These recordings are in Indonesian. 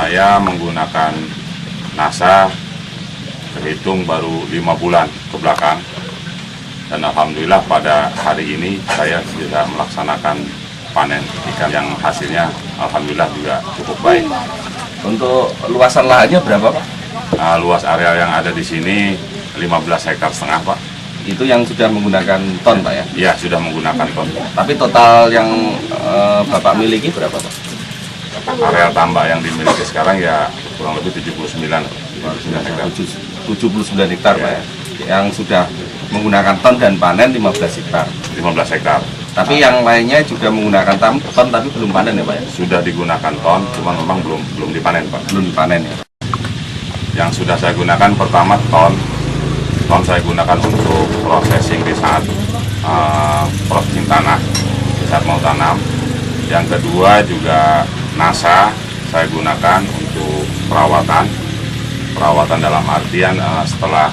Saya menggunakan NASA terhitung baru 5 bulan ke belakang, dan alhamdulillah pada hari ini saya sudah melaksanakan panen ikan yang hasilnya alhamdulillah juga cukup baik. Untuk luasan lahannya berapa, Pak? Luas areal yang ada di sini 15,5 hektar, Pak. Itu yang sudah menggunakan ton, Pak ya? Iya, sudah menggunakan ton. Tapi total yang Bapak miliki berapa, Pak? Areal tambak yang dimiliki sekarang ya kurang lebih 79 hektar. 79 hektar, Pak ya? Yang sudah menggunakan ton dan panen 15 hektar. 15 hektar. Tapi yang lainnya juga menggunakan ton tapi belum panen ya, Pak ya? Sudah digunakan ton, cuma memang belum dipanen, Pak. Belum dipanen ya? Yang sudah saya gunakan pertama ton saya gunakan untuk processing di saat processing tanah, di saat mau tanam. Yang kedua juga NASA saya gunakan untuk perawatan dalam artian setelah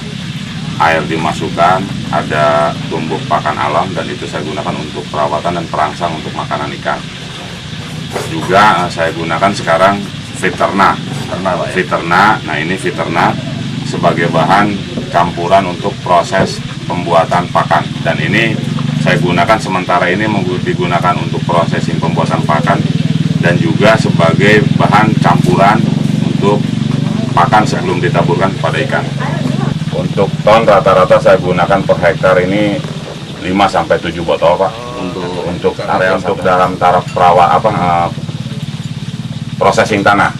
air dimasukkan ada tumbuh pakan alam, dan itu saya gunakan untuk perawatan dan perangsang untuk makanan ikan. Juga saya gunakan sekarang Viterna. Nah ini Viterna sebagai bahan campuran untuk proses pembuatan pakan, dan ini saya gunakan sementara ini digunakan untuk prosesing pembuatan pakan dan juga sebagai bahan campuran untuk pakan sebelum ditaburkan kepada ikan. Untuk ton rata-rata saya gunakan per hektar ini 5-7 botol, Pak. Untuk area untuk dalam taraf processing tanah.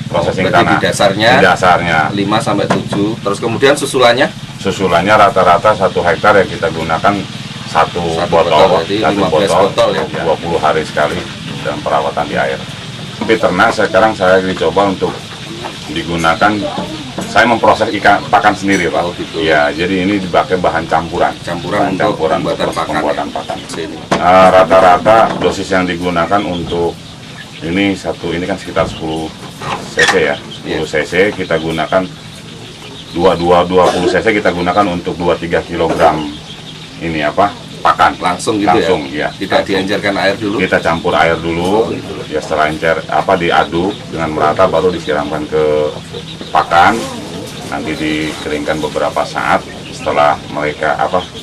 Di dasarnya 5-7. Terus kemudian susulannya rata-rata 1 hektar yang kita gunakan satu botol ya, 20 hari sekali dalam perawatan di air. Viterna sekarang saya dicoba untuk digunakan, saya memproses ikan pakan sendiri, Pak. Gitu. Ya, jadi ini dipakai bahan campuran untuk pembuatan pakan. Rata-rata dosis yang digunakan untuk ini kan sekitar 10 cc ya. 10 cc kita gunakan 20 cc kita gunakan untuk 2-3 kg ini pakan langsung gitu ya? Tidak diencerkan air dulu? Kita campur air dulu, ya setelah diaduk dengan merata baru disiramkan ke pakan, nanti dikeringkan beberapa saat. Setelah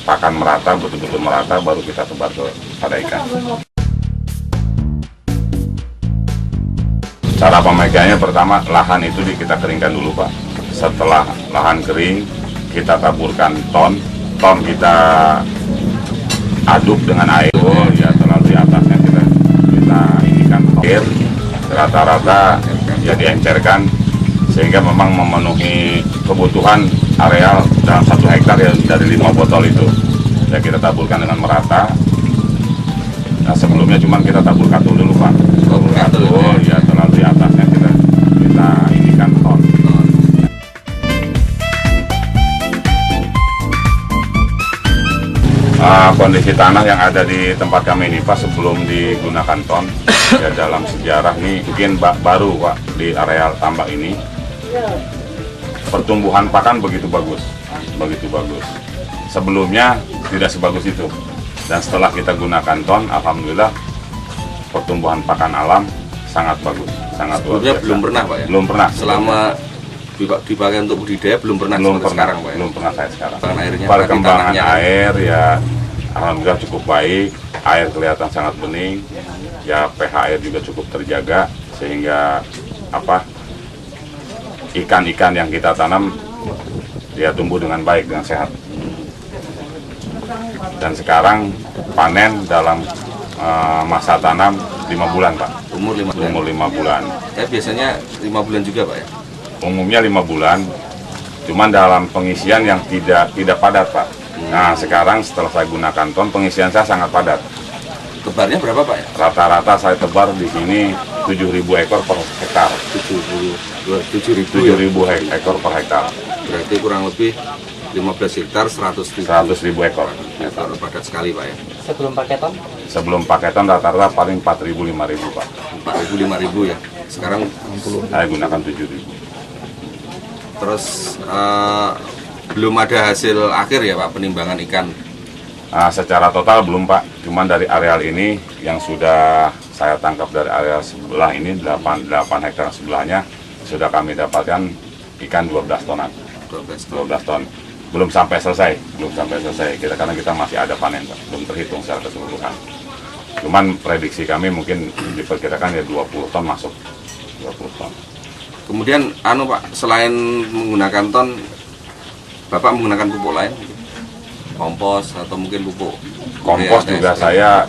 pakan merata, betul-betul merata, baru kita tebar pada ikan. Cara pemegangnya pertama, lahan itu kita keringkan dulu, Pak. Setelah lahan kering, kita taburkan ton kita aduk dengan air, terlalu di atasnya kita inikan air, rata-rata ya diencerkan sehingga memang memenuhi kebutuhan areal dalam 1 hektar ya dari 5 botol itu. Ya kita taburkan dengan merata. Nah sebelumnya cuma kita tabur katul dulu, Pak. Ya terlalu di atasnya kita inikan ton. Kondisi tanah yang ada di tempat kami ini, Pak, sebelum digunakan ton ya dalam sejarah ini mungkin baru, Pak, di areal tambak ini pertumbuhan pakan begitu bagus. Sebelumnya tidak sebagus itu, dan setelah kita gunakan ton, alhamdulillah pertumbuhan pakan alam sangat bagus, sangat luar biasa. Belum pernah, Pak ya? Belum pernah. Selama dipakai untuk budidaya belum pernah sekarang, Pak ya? Belum pernah saya sekarang. Perkembangan air ya alhamdulillah cukup baik, air kelihatan sangat bening, ya pH air juga cukup terjaga sehingga ikan-ikan yang kita tanam dia tumbuh dengan baik, dengan sehat. Dan sekarang panen dalam masa tanam 5 bulan, Pak. Umur 5 bulan. Biasanya 5 bulan juga, Pak ya? Umumnya 5 bulan, cuman dalam pengisian yang tidak padat, Pak. Nah sekarang setelah saya gunakan ton, pengisian saya sangat padat. Tebarnya berapa, Pak ya? Rata-rata saya tebar di sini 7.000 ekor per hektar. 7.000 ekor per hektar. Berarti kurang lebih 15 hektar 100.000 ekor. Padat sekali, Pak ya? Sebelum pakai ton rata-rata paling 4.000-5.000, Pak. 4.000-5.000 ya? Sekarang saya gunakan 7.000. Terus belum ada hasil akhir ya, Pak, penimbangan ikan? Secara total belum, Pak. Cuman dari areal ini yang sudah saya tangkap dari areal sebelah ini 8 hektar sebelahnya sudah kami dapatkan ikan 12 tonan. 12 ton. 12 ton. Belum sampai selesai. Karena kita masih ada panen, Pak. Belum terhitung secara keseluruhan. Cuman prediksi kami mungkin diperkirakan ya 20 ton masuk. 20 ton. Kemudian Pak, selain menggunakan ton, Bapak menggunakan pupuk lain? Kompos atau mungkin pupuk? Kompos urea, juga TSP? saya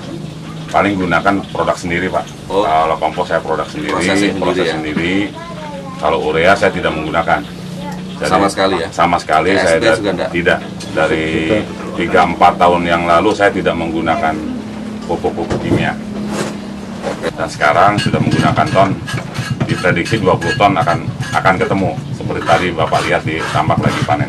paling gunakan produk sendiri, Pak. Oh. Kalau kompos saya produk sendiri, proses ya? sendiri. Kalau urea saya tidak menggunakan. Jadi, Sama sekali ya? Sama sekali TSP saya juga enggak? tidak. Dari 3-4 tahun yang lalu saya tidak menggunakan pupuk-pupuk kimia. Dan sekarang sudah menggunakan ton, diprediksi 20 ton akan ketemu. Seperti tadi Bapak lihat di tambak lagi panen.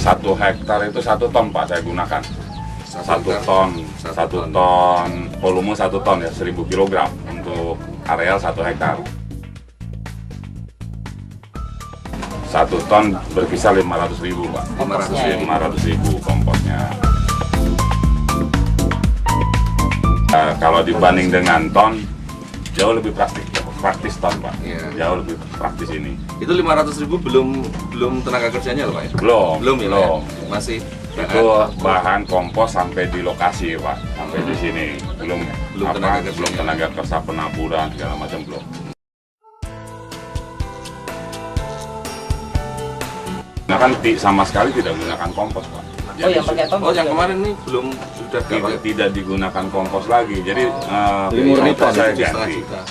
Satu hektar itu 1 ton, Pak, saya gunakan. Satu ton, volume 1 ton ya, 1000 kg untuk areal 1 hektar. 1 ton berkisar 500.000, Pak. 500.000 komposnya. Kalau dibanding dengan ton, jauh lebih praktis ton, Pak. Iya. Jauh lebih praktis ini. Itu 500.000 belum tenaga kerjanya loh Pak ya? Belum. Ya, Pak, ya? Masih Itu bahan kompos sampai di lokasi, Pak, sampai di sini belum tenaga kerja penaburan segala macam belum. Nah kan sama sekali tidak menggunakan kompos, Pak. Oh, yang pakai ton? yang kemarin ini belum sudah tidak digunakan kompos lagi, jadi murni kompos saya setengah ganti. juta.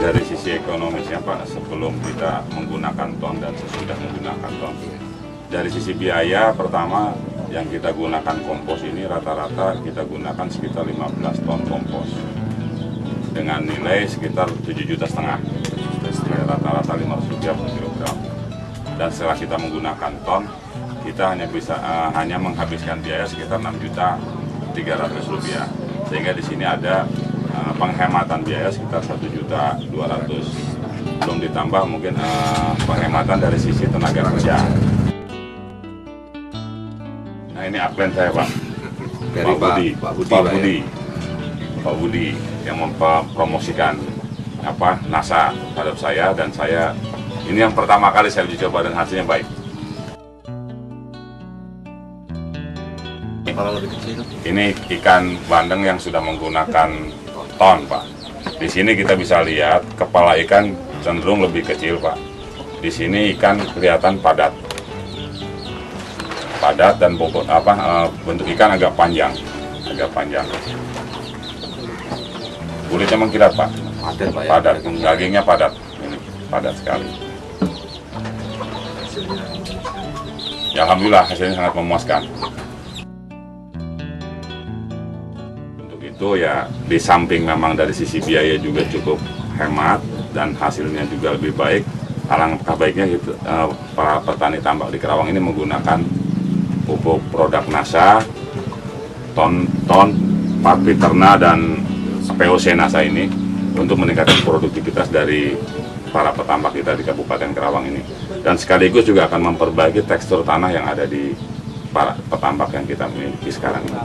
Dari sisi ekonomisnya, Pak, sebelum kita menggunakan ton dan sesudah menggunakan ton. Dari sisi biaya, pertama yang kita gunakan kompos ini rata-rata kita gunakan sekitar 15 ton kompos dengan nilai sekitar 7,5 juta. Ya, rata-rata 500 rupiah per kilogram. Dan setelah kita menggunakan ton, kita hanya menghabiskan biaya sekitar 6.300.000 rupiah. Sehingga di sini ada penghematan biaya sekitar 1.200.000. Belum ditambah mungkin penghematan dari sisi tenaga kerja. Nah, ini upline saya, Pak. Dari Pak Budi yang mempromosikan NASA terhadap saya, dan saya ini yang pertama kali saya uji coba dan hasilnya baik. Ini ikan bandeng yang sudah menggunakan ton, Pak. Di sini kita bisa lihat kepala ikan cenderung lebih kecil, Pak. Di sini ikan kelihatan padat dan bobot bentuk ikan agak panjang. Kulitnya mengkilat, Pak. Padat, dagingnya padat. Ini padat sekali. Ya, alhamdulillah hasilnya sangat memuaskan. Untuk itu ya, di samping memang dari sisi biaya juga cukup hemat dan hasilnya juga lebih baik. Alangkah baiknya gitu, para petani tambak di Kerawang ini menggunakan pupuk produk NASA, ton, Parpiterna dan POC NASA ini untuk meningkatkan produktivitas dari para petambak kita di Kabupaten Kerawang ini, dan sekaligus juga akan memperbaiki tekstur tanah yang ada di para petambak yang kita miliki sekarang ini.